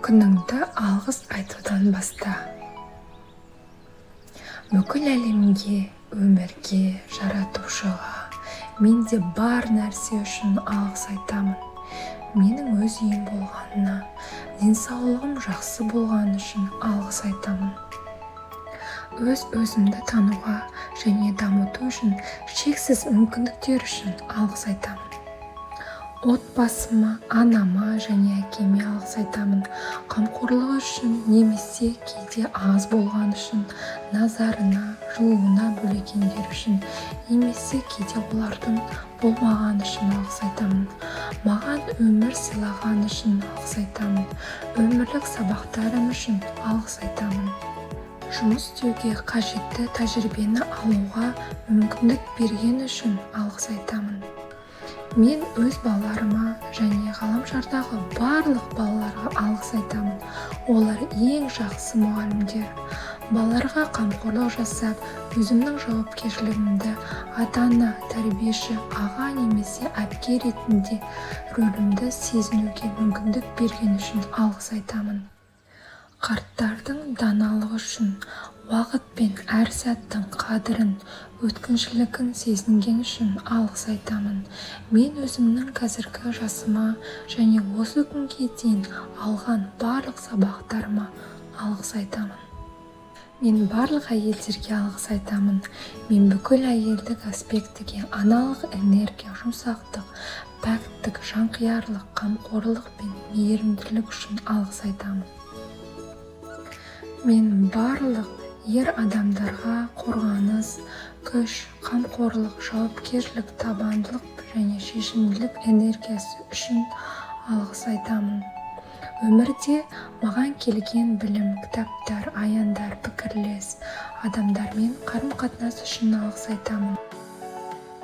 Күніңді алғыс айтудан баста. Бүкіл әлемге, өмірге, жаратушыға, менде бар нәрсе үшін алғыс айтамын. Менің өз үйім болғанына, денсаулығым жақсы болғаны үшін алғыс айтамын. Өз-өзімді тануға және дамыту үшін шексіз мүмкіндіктер үшін алғыс айтамын. Отбасыма, анама және әкеме алғыс айтамын. Қамқорлығы үшін немесе кейде аз болған үшін, назарына, жылуына бөлегендер үшін, немесе кейде олардың болмаған үшін алғыс айтамын. Маған өмір сыйлаған үшін алғыс айтамын. Өмірлік сабақтарым үшін алғыс айтамын. Жұмыс істеуге қажетті тәжірибені алуға мүмкіндік берген үшін алғыс айтамын. Мен өз балаларыма және ғаламшардағы барлық балаларға алғыс айтамын. Олар ең жақсы мұғалімдер. Балаларға қамқорлық жасап, өзімнің жауапкершілігімді ата-ана, тәрбиеші, аға немесе әпке ретінде рөлімді сезінуге мүмкіндік берген үшін алғыс айтамын. Қарттардың даналығы үшін, уақыт пен әр сәттің қадірін, өткіншілігін сезінген үшін алғыс айтамын. Мен өзімнің қазіргі жасыма және осы күнге дейін алған барлық сабақтарыма алғыс айтамын. Мен барлық әйелдерге алғыс айтамын. Мен бүкіл әйелдік аспектіге аналық энергия, жұмсақтық, пәктік, жанқиярлық, қамқорлық пен мейірімділік үшін алғыс айтамын. Мен барлық ер адамдарға қорғаныс, күш, қамқорлық, жауапкершілік, табандылық және шешімділік энергиясы үшін алғыс айтамын. Өмірде маған келген білім, кітаптар, аяндар, пікірлес, адамдармен қарым-қатынас үшін алғыс айтамын.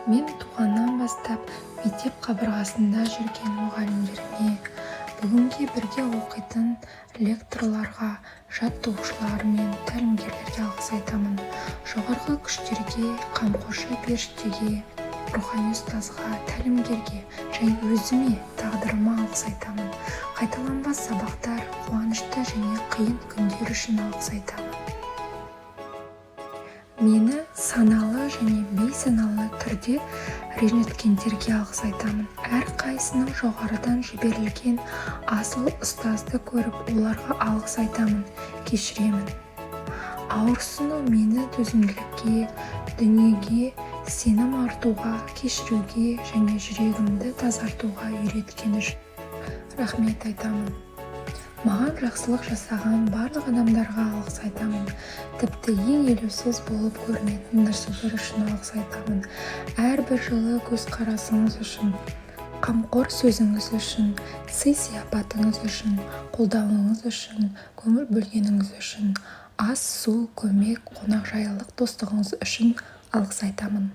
Мен туғаннан бастап мектеп қабырғасында жүрген мұғалімдерге, бүгінге бірге оқитын лекторларға, жаттығушылар мен тәлімгерлерге алғыс айтамын. Жоғарғы күштерге, қамқоршы періштеге, рухани ұстазға, тәлімгерге және өзіме, тағдырыма алғыс айтамын. Қайталанбас сабақтар, қуанышты және қиын күндер үшін алғыс айтамын. Мені саналы және бейсаналы түрде ренжіткендерге алғыс айтамын. Әрқайсының жоғарыдан жіберілген асыл ұстазды көріп, оларға алғыс айтамын, кешіремін. Ауырсыну мені төзімділікке, дүниеге, сенім артуға, кешіруге және жүрегімді тазартуға үйреткен үшін рахмет айтамын. Маған жақсылық жасаған барлық адамдарға алғыс айтамын. Тіпті ең елеусіз болып көрінетін нәрселер үшін алғыс айтамын. Әрбір жылы көзқарасыңыз үшін, қамқор сөзіңіз үшін, сый-сияпатыңыз үшін, қолдауыңыз үшін, көңіл бөлгеніңіз үшін, ас, су, көмек, қонақжайлық достығыңыз үшін алғыс айтамын.